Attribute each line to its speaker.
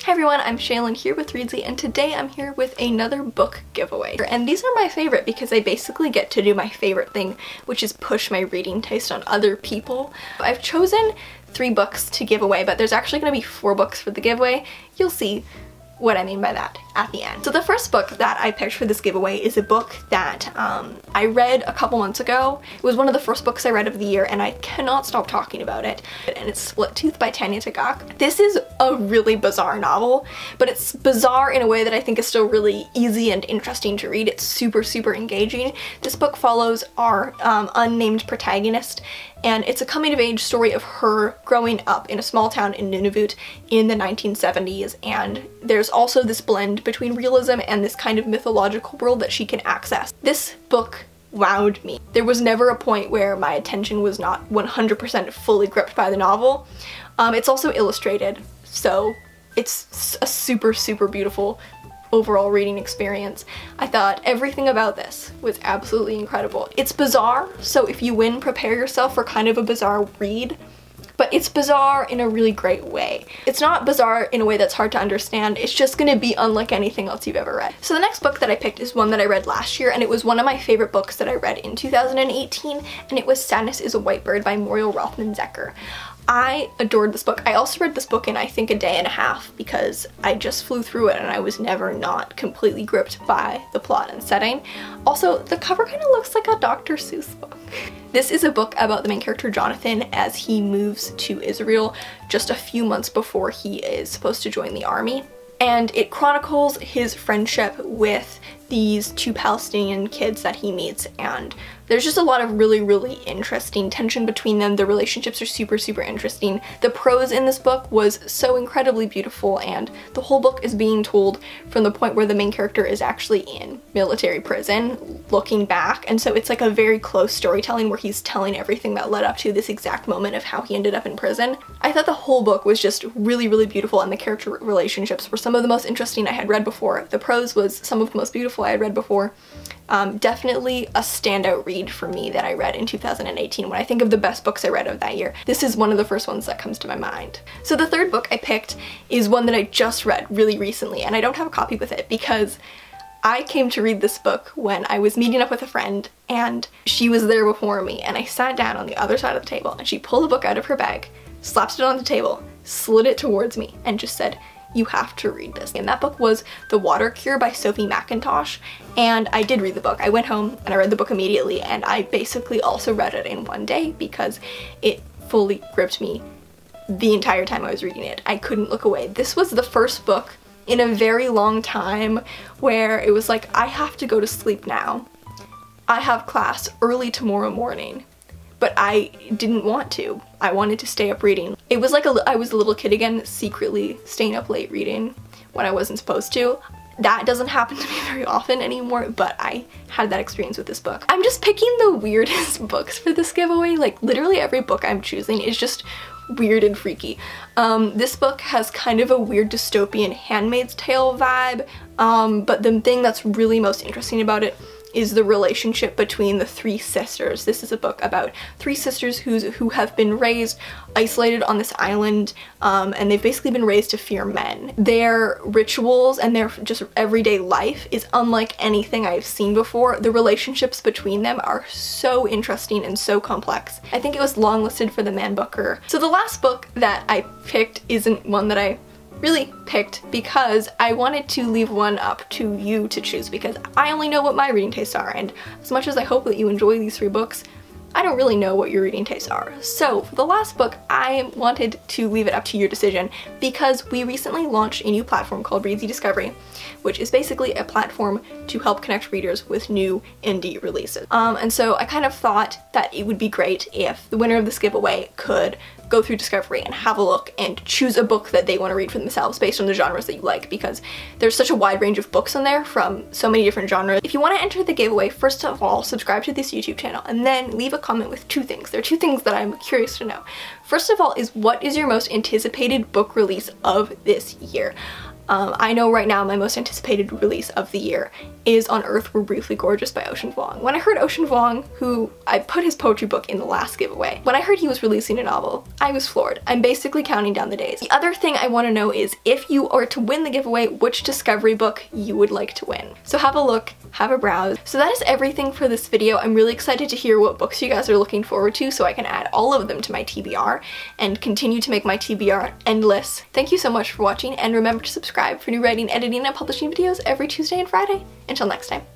Speaker 1: Hi everyone, I'm Shaylin here with Reedsy, and today I'm here with another book giveaway. And these are my favorite because I basically get to do my favorite thing, which is push my reading taste on other people. I've chosen 3 books to give away, but there's actually going to be 4 books for the giveaway. You'll see what I mean by that at the end. So the first book that I picked for this giveaway is a book that I read a couple months ago. It was one of the first books I read of the year and I cannot stop talking about it. And it's Split Tooth by Tanya Tagaq. This is a really bizarre novel, but it's bizarre in a way that I think is still really easy and interesting to read. It's super engaging. This book follows our unnamed protagonist, and it's a coming-of-age story of her growing up in a small town in Nunavut in the 1970s, and there's also this blend between realism and this kind of mythological world that she can access. This book wowed me. There was never a point where my attention was not 100% fully gripped by the novel. It's also illustrated, so it's a super beautiful overall reading experience. I thought everything about this was absolutely incredible. It's bizarre, so if you win, prepare yourself for kind of a bizarre read, but it's bizarre in a really great way. It's not bizarre in a way that's hard to understand, it's just gonna be unlike anything else you've ever read. So the next book that I picked is one that I read last year, and it was one of my favorite books that I read in 2018, and it was Sadness is a White Bird by Muriel Rothman-Zecker. I adored this book. I also read this book in I think a day and a half because I just flew through it and I was never not completely gripped by the plot and setting. Also, the cover kind of looks like a Dr. Seuss book. This is a book about the main character Jonathan as he moves to Israel just a few months before he is supposed to join the army. And it chronicles his friendship with these 2 Palestinian kids that he meets, and there's just a lot of really interesting tension between them. The relationships are super interesting. The prose in this book was so incredibly beautiful, and the whole book is being told from the point where the main character is actually in military prison, looking back, and so it's like a very close storytelling where he's telling everything that led up to this exact moment of how he ended up in prison. I thought the whole book was just really beautiful, and the character relationships were some of the most interesting I had read before. The prose was some of the most beautiful I had read before. Definitely a standout read for me that I read in 2018. When I think of the best books I read of that year, this is one of the first ones that comes to my mind. So the third book I picked is one that I just read really recently, and I don't have a copy with it because I came to read this book when I was meeting up with a friend and she was there before me, and I sat down on the other side of the table and she pulled a book out of her bag, slapped it on the table, slid it towards me, and just said, "You have to read this." And that book was The Water Cure by Sophie McIntosh, and I did read the book. I went home and I read the book immediately, and I basically also read it in one day because it fully gripped me the entire time I was reading it. I couldn't look away. This was the first book in a very long time where it was like, I have to go to sleep now. I have class early tomorrow morning. But I didn't want to. I wanted to stay up reading. It was like I was a little kid again, secretly staying up late reading when I wasn't supposed to. That doesn't happen to me very often anymore, but I had that experience with this book. I'm just picking the weirdest books for this giveaway. Like, literally every book I'm choosing is just weird and freaky. This book has kind of a weird dystopian Handmaid's Tale vibe, but the thing that's really most interesting about it is the relationship between the 3 sisters. This is a book about 3 sisters who have been raised isolated on this island, and they've basically been raised to fear men. Their rituals and their just everyday life is unlike anything I've seen before. The relationships between them are so interesting and so complex. I think it was longlisted for the Man Booker. So the last book that I picked isn't one that I really picked because I wanted to leave one up to you to choose, because I only know what my reading tastes are, and as much as I hope that you enjoy these 3 books, I don't really know what your reading tastes are. So for the last book, I wanted to leave it up to your decision because we recently launched a new platform called Reedsy Discovery, which is basically a platform to help connect readers with new indie releases. And so I kind of thought that it would be great if the winner of this giveaway could go through Discovery and have a look and choose a book that they want to read for themselves based on the genres that you like, because there's such a wide range of books in there from so many different genres. If you want to enter the giveaway, first of all, subscribe to this YouTube channel and then leave a comment with 2 things. There are 2 things that I'm curious to know. First of all is, what is your most anticipated book release of this year? I know right now my most anticipated release of the year is On Earth We're Briefly Gorgeous by Ocean Vuong. When I heard Ocean Vuong, who I put his poetry book in the last giveaway, when I heard he was releasing a novel, I was floored. I'm basically counting down the days. The other thing I want to know is if you are to win the giveaway, which discovery book you would like to win. So have a look, have a browse. So that is everything for this video. I'm really excited to hear what books you guys are looking forward to so I can add all of them to my TBR and continue to make my TBR endless. Thank you so much for watching, and remember to subscribe for new writing, editing, and publishing videos every Tuesday and Friday. Until next time.